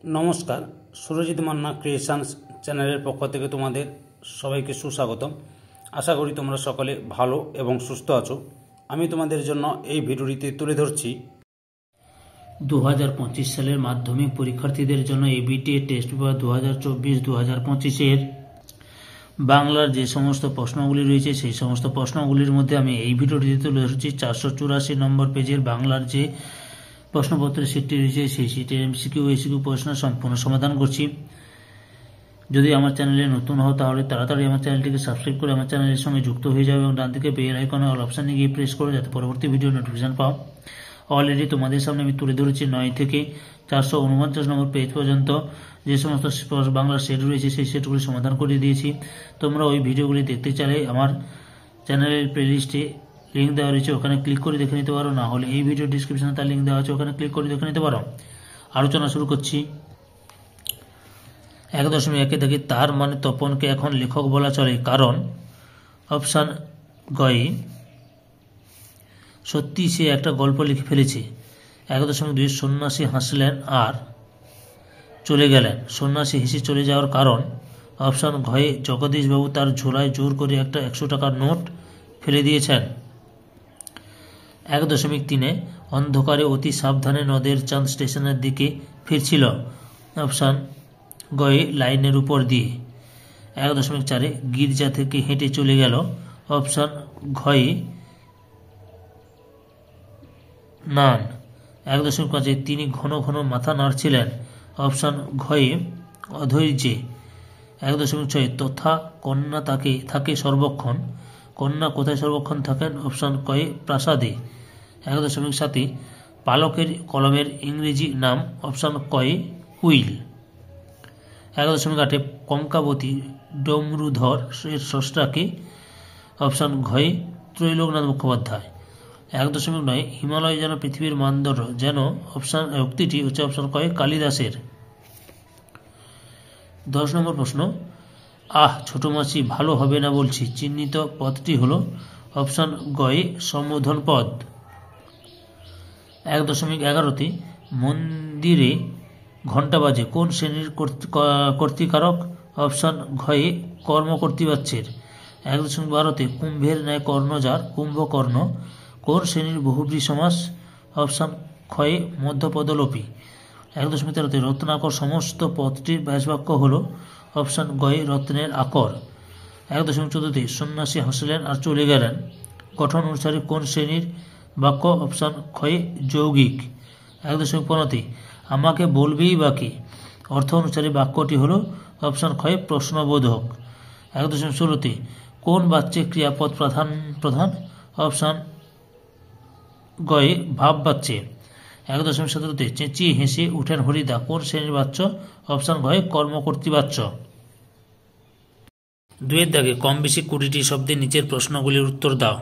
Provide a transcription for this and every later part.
নমস্কার, সুরজিৎ মান্না ক্রিয়েশনস চ্যানেলের পক্ষ থেকে তোমাদের সবাইকে সুস্বাগতম। আশা করি তোমরা সকলে ভালো এবং সুস্থ আছো। আমি তোমাদের জন্য এই ভিডিওটিতে তুলে ধরছি 2025 সালের মাধ্যমিক পরীক্ষার্থীদের জন্য এবিটি টেস্ট পেপার 2024-2025 বাংলার যে সমস্ত প্রশ্নগুলি রয়েছে সেই সমস্ত প্রশ্নগুলির মধ্যে আমি এই ভিডিওটিতে তুলে ধরছি 484 নম্বর পেজের বাংলার যে প্রশ্নপত্রের সিটটি রয়েছে সেই সিটের এমসিকিউ এসিকিউ প্রশ্ন সম্পূর্ণ সমাধান করছি। যদি আমার চ্যানেলে নতুন হও তাহলে তাড়াতাড়ি আমার চ্যানেলটিকে সাবস্ক্রাইব করে আমার চ্যানেলের সঙ্গে যুক্ত হয়ে যাবে এবং ডান দিকে বেল আইকনে অল অপশানে গিয়ে প্রেস করো যাতে পরবর্তী ভিডিও নোটিফিকেশন পাও। অলরেডি তোমাদের সামনে আমি তুলে ধরেছি 9 থেকে 449 নম্বর পেজ পর্যন্ত যে সমস্ত বাংলার সেট রয়েছে সেই সেটগুলি সমাধান করে দিয়েছি। তোমরা ওই ভিডিওগুলি দেখতে চাইলে আমার চ্যানেলের প্লেলিস্টে লিঙ্ক দেওয়া রয়েছে, ওখানে ক্লিক করে দেখে নিতে পারো, না হলে এই ভিডিও ডিসক্রিপশনে তার লিঙ্ক দেওয়া আছে, ওখানে ক্লিক করে দেখে নিতে পারো। আলোচনা শুরু করছি। 1.1 থেকে তার মানে তপনকে এখন লেখক বলা চলে কারণ অপশান গয়ে সত্যি সে একটা গল্প লিখে ফেলেছে। 1.2 সন্ন্যাসী হাসলেন আর চলে গেলেন। সন্ন্যাসী হেসে চলে যাওয়ার কারণ অপশান ঘয়ে জগদীশবাবু তার ঝোলায় জোর করে একটা 100 টাকার নোট ফেলে দিয়েছেন। 1.3 অন্ধকারে অতি সাবধানে নদের চাঁদ স্টেশনের দিকে ফিরছিল। অপশান গয়ে লাইনের উপর দিয়ে। 1.4 গির্জা থেকে হেঁটে চলে গেল। অপশান ঘয়ে নান। 1.5 তিনি ঘন ঘন মাথা নাড়ছিলেন। অপশান ঘয়ে অধৈর্যে। 1.6 তথা কন্যা তাকে থাকে সর্বক্ষণ। কন্যা কোথায় সর্বক্ষণ থাকেন? অপশান কয়ে প্রাসাদে। 1.7 পালকের কলমের ইংরেজি নাম। অপশান কয়ে হুইল। 1.8 কঙ্কাবতী ডমরুধর এর স্রষ্টাকে। অপশান ঘয়ে ত্রৈলোকনাথ মুখোপাধ্যায়। 1.9 হিমালয় যেন পৃথিবীর মানদণ্ড যেন অপশান উক্তিটি হচ্ছে অপশান কয়ে কালিদাসের। 10 নম্বর প্রশ্ন, ছোট মাছি ভালো হবে না বলছি চিহ্নিত পদটি হলো। অপশান গয়ে সম্বোধন পদ। 1.11 মন্দিরে ঘণ্টা বাজে কোন শ্রেণীর কর্তৃকারক? অপশান ঘয়ে কর্মকর্তৃবাচ্যের। 1.12 কুম্ভের ন্যায় কর্ণ যার কুম্ভকর্ণ কোন শ্রেণীর বহুব্রী সমাস? অপশান ক্ষয়ে মধ্যপদলোপী। 1.13 রত্নাকর সমস্ত পদটির ব্যাসবাক্য হল। অপশান গয়ে রত্নের আকর। 1.14 সন্ন্যাসী হাসলেন আর চলে গেলেন গঠন অনুসারে কোন শ্রেণীর বাক্য? অপশান ক্ষয়ে যৌগিক। 1.15 আমাকে বলবেই বাকি অর্থ অনুসারে বাক্যটি হল। অপশান ক্ষয়ে প্রশ্নবোধক। 1.16 কোন বাচ্যে ক্রিয়াপদ প্রধান? অপশান গয়ে ভাব বাচ্যে। 1.17 চেঁচিয়ে হেসে উঠেন হরিদা কোন শ্রেণীর বাচ্য? অপশান ঘয়ে কর্মকর্তৃবাচ্য। 2 দাগে কম বেশি 20টি শব্দে নিচের প্রশ্নগুলির উত্তর দাও।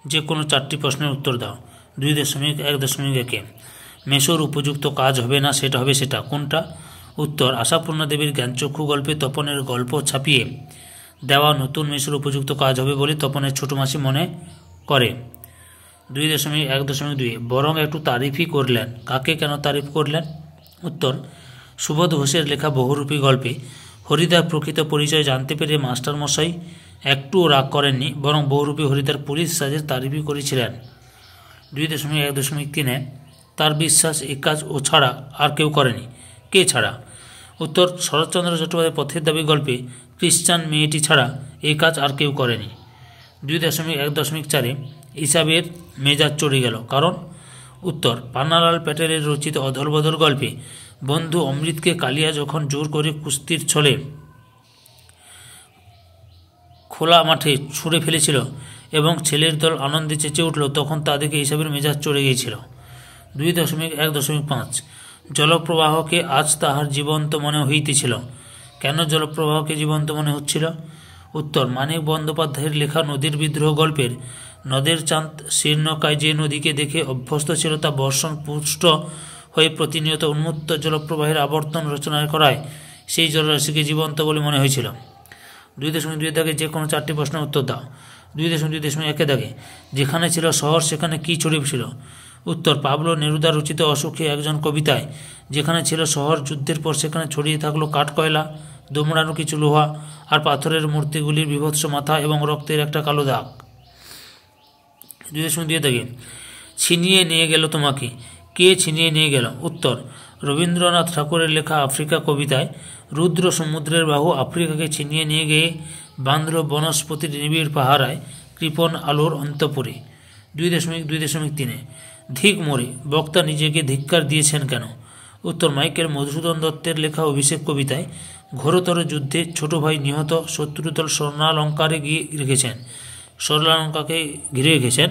যে কোনো 4টি প্রশ্নের উত্তর দাও। 2.1.1 মেশোর উপযুক্ত কাজ হবে না সেটা হবে সেটা কোনটা? উত্তর আশাপূর্ণা দেবীর জ্ঞানচক্ষু গল্পে তপনের গল্প ছাপিয়ে দেওয়া নতুন মেশোর উপযুক্ত কাজ হবে বলে তপনের ছোট মাসি মনে করে। 2.1.2 বরং একটু তারিফই করলেন। কাকে কেন তারিফ করলেন? উত্তর সুবোধ ঘোষের লেখা বহুরূপী গল্পে হরিদার প্রকৃত পরিচয় জানতে পেরে মাস্টারমশাই একটুও রাগ করেননি, বরং বহুরূপী হরিদার পুলিশ সাজের তারিফই করেছিলেন। 2.1.3 তার বিশ্বাস এ কাজ ও ছাড়া আর কেউ করেনি। কে ছাড়া? উত্তর শরৎচন্দ্র চট্টোপাধ্যায়ের পথের দাবি গল্পে খ্রিস্টান মেয়েটি ছাড়া এই কাজ আর কেউ করেনি। 2.1.4 ইসাবের মেজাজ চড়ে গেল কারণ? উত্তর পান্নালাল প্যাটেলের রচিত অদল বদল গল্পে বন্ধু অমৃতকে কালিয়া যখন জোর করে কুস্তির ছলে খোলা মাঠে ছুঁড়ে ফেলেছিল এবং ছেলের দল আনন্দে চেঁচে উঠল তখন তা দেখে ইসাবের মেজাজ চড়ে গিয়েছিল। 2.1.5 জলপ্রবাহকে আজ তাহার জীবন্ত মনে হইতেছিল। কেন জলপ্রবাহকে জীবন্ত মনে হচ্ছিল? উত্তর মানিক বন্দ্যোপাধ্যায়ের লেখা নদীর বিদ্রোহ গল্পের নদের চাঁদ শীর্ণকায় যে নদীকে দেখে অভ্যস্ত ছিল তা বর্ষণ পুষ্ট হয়ে প্রতিনিয়ত উন্মুক্ত জলপ্রবাহের আবর্তন রচনা করায় সেই জলরাশিকে জীবন্ত বলে মনে হয়েছিল। 2.2 দাগে যে কোনো 4টি প্রশ্নের উত্তর দাও। 2.2.1 দাগে যেখানে ছিল শহর সেখানে কি ছড়িয়েছিল? উত্তর পাবলো নেরুদা রচিত অসুখী একজন কবিতায় যেখানে ছিল শহর, যুদ্ধের পর সেখানে ছড়িয়ে থাকলো কাঠকয়লা, দোমড়ানো কিছু লোহা আর পাথরের মূর্তিগুলির বিভৎস মাথা এবং রক্তের একটা কালো দাগ। 2.2 দাগে ছিনিয়ে নিয়ে গেল তোমাকে, কে ছিনিয়ে নিয়ে গেল? উত্তর রবীন্দ্রনাথ ঠাকুরের লেখা আফ্রিকা কবিতায় রুদ্র সমুদ্রের বাহু আফ্রিকাকে ছিনিয়ে নিয়ে গিয়ে বাঁধল বনস্পতির নিবিড় পাহারায় কৃপণ আলোর অন্তপুরে। 2.2.3 ধিক মোরে, বক্তা নিজেকে ধিক্কার দিয়েছেন কেন? উত্তর মাইকেল মধুসূদন দত্তের লেখা অভিষেক কবিতায় ঘোরতর যুদ্ধে ছোট ভাই নিহত, শত্রুদল স্বর্ণালঙ্কারে ঘিরে রেখেছেন,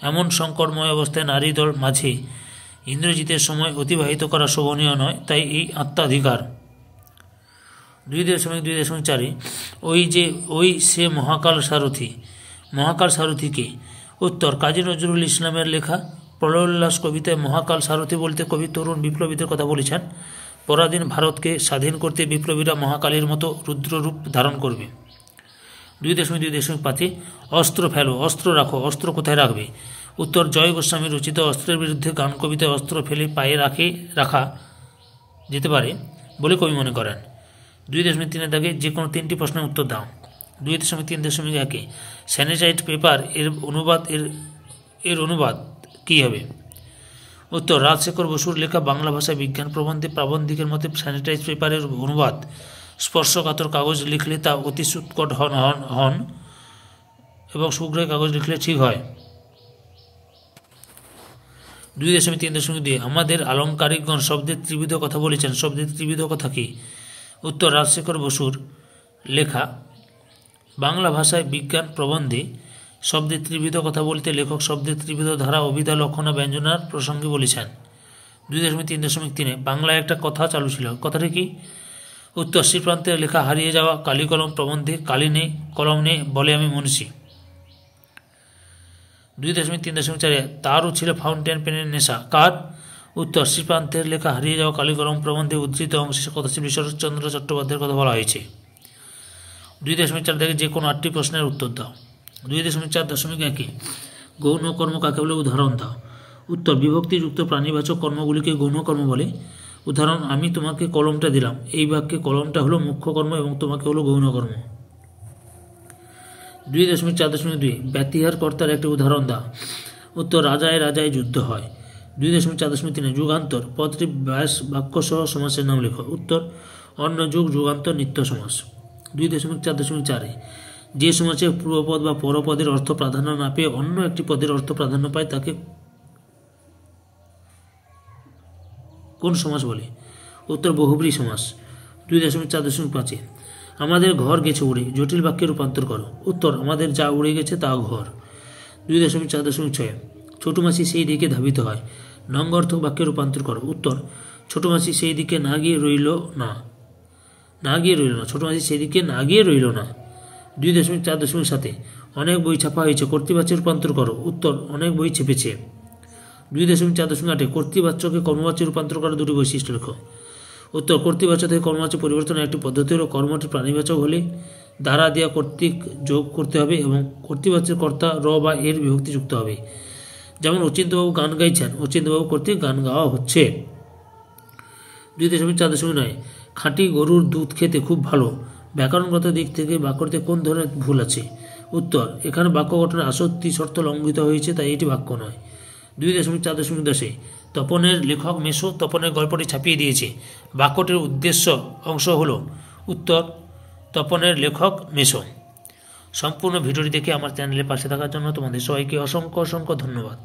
এমন সংকটময় অবস্থায় নারী দল মাঝে ইন্দ্রজিতের সময় অতিবাহিত করা শোভনীয় নয়, তাই এই আত্মাধিকার। 2.2.4 ওই সে মহাকাল সারথি, মহাকাল সারথি কে? উত্তর কাজী নজরুল ইসলামের লেখা প্রলয়োল্লাস কবিতায় মহাকাল সারথি বলতে কবি তরুণ বিপ্লবীদের কথা বলেছেন। পরাধীন ভারতকে স্বাধীন করতে বিপ্লবীরা মহাকালের মতো রুদ্ররূপ ধারণ করবে। 2.2.5 অস্ত্র ফেলো, অস্ত্র রাখো, অস্ত্র কোথায় রাখবে? উত্তর জয় গোস্বামী রচিত অস্ত্রের বিরুদ্ধে গান কবিতায় অস্ত্র ফেলে পায়ে রাখা যেতে পারে বলে কবি মনে করেন। 2.3 দাগে যে কোনো 3টি প্রশ্নের উত্তর দাও। 2.3.1 স্যানিটাইজড পেপার এর অনুবাদ কী হবে? উত্তর রাজশেখর বসুর লেখা বাংলা ভাষায় বিজ্ঞান প্রবন্ধে প্রাবন্ধিকের মতে স্যানিটাইজ পেপারের অনুবাদ স্পর্শকাতর কাগজ লিখলে তা অতি সুৎকট হন এবং শুভ্র কাগজ লিখলে ঠিক হয়। 2.3.2 আমাদের আলংকারিকগণ শব্দের ত্রিবিধ কথা বলেছেন, শব্দের ত্রিবিধ কথা কি? উত্তর রাজশেখর বসুর লেখা বাংলা ভাষায় বিজ্ঞান প্রবন্ধে শব্দের ত্রিবিধ কথা বলতে লেখক শব্দের ত্রিবিধ ধারা, অভিধা, লক্ষণা, ব্যঞ্জনার প্রসঙ্গে বলেছেন। 2.3.3 বাংলায় একটা কথা চালু ছিল, কথাটি কি? উত্তর শ্রীপ্রান্তের লেখা হারিয়ে যাওয়া কালি কলম প্রবন্ধে কালি নেই, কলম নেই বলে আমি মনীষী। 2.3.4 তারও ছিল ফাউন্টেন পেনের নেশা, কার? উত্তর শ্রীপ্রান্তের লেখা হারিয়ে যাওয়া কালি কলম প্রবন্ধে উদ্ধৃত অংশের কথাশিল্পী শরৎচন্দ্র চট্টোপাধ্যায়ের কথা বলা হয়েছে। 2.4 থেকে যে কোনো 8টি প্রশ্নের উত্তর দাও। 2.4.1 গৌণ কর্ম কাকে বলে? উদাহরণ দাও। উত্তর বিভক্তিযুক্ত প্রাণীবাচক কর্মগুলিকে গৌণ কর্ম বলে। উদাহরণ আমি তোমাকে কলমটা দিলাম, এই বাক্যে কলমটা হলো মুখ্য কর্ম এবং তোমাকে হলো গৌণ কর্ম। 2.4.2 ব্যতিহার কর্তার একটি উদাহরণ দাও। উত্তর রাজায় রাজায় যুদ্ধ হয়। 2.4.3 যুগান্তর পদটি ব্যাস বাক্যসহ সমাসের নাম লেখো। উত্তর অন্য যুগ, যুগান্তর, নিত্য সমাস। 2.4.4 যে সমাসে পূর্বপদ বা পরপদের অর্থ প্রাধান্য না পেয়ে অন্য একটি পদের অর্থ প্রাধান্য পায় তাকে কোন সমাস বলে? উত্তর বহুব্রী সমাস। 2.4.5 আমাদের ঘর গেছে উড়ে, জটিল বাক্যে রূপান্তর করো। উত্তর আমাদের যা উড়ে গেছে তা ঘর। 2.4.6 ছোট মাসি সেই দিকে ধাবিত হয়, নঙ্গর্থক বাক্যে রূপান্তর করো। উত্তর ছোট মাসি সেই দিকে না গিয়ে রইল না, ছোট মাসি সেই দিকে না গিয়ে রইল না। 2.4.7 অনেক বই ছাপা হয়েছে, কর্তৃবাচ্যে রূপান্তর করো। উত্তর অনেক বই ছেপেছে। 2.4.8 কর্তৃবাচ্যকে কর্মবাচ্যে রূপান্তর করার দুটি বৈশিষ্ট্য লেখো। উত্তর কর্তৃবাচ্য থেকে কর্মবাচ্য পরিবর্তনের একটি পদ্ধতি হল কর্মটি প্রাণীবাচক হলে দ্বারা দেওয়া কর্তৃক যোগ করতে হবে এবং কর্তৃবাচ্যের কর্তা র বা এর বিভক্তি যুক্ত হবে। যেমন অচিন্তবাবু গান গাইছেন, অচিন্তবাবু কর্তৃক গান গাওয়া হচ্ছে। 2.4.9 খাঁটি গরুর দুধ খেতে খুব ভালো, ব্যাকরণগত দিক থেকে বাক্যটিতে কোন ধরনের ভুল আছে? উত্তর এখানে বাক্য গঠনের আসক্তি শর্ত লঙ্ঘিত হয়েছে, তাই এটি বাক্য নয়। 2.4.10 তপনের লেখক মেসো তপনের গল্পটি ছাপিয়ে দিয়েছে, বাক্যটির উদ্দেশ্য অংশ হল। উত্তর তপনের লেখক মেসো। সম্পূর্ণ ভিডিওটি দেখে আমার চ্যানেলের পাশে থাকার জন্য তোমাদের সবাইকে অসংখ্য ধন্যবাদ।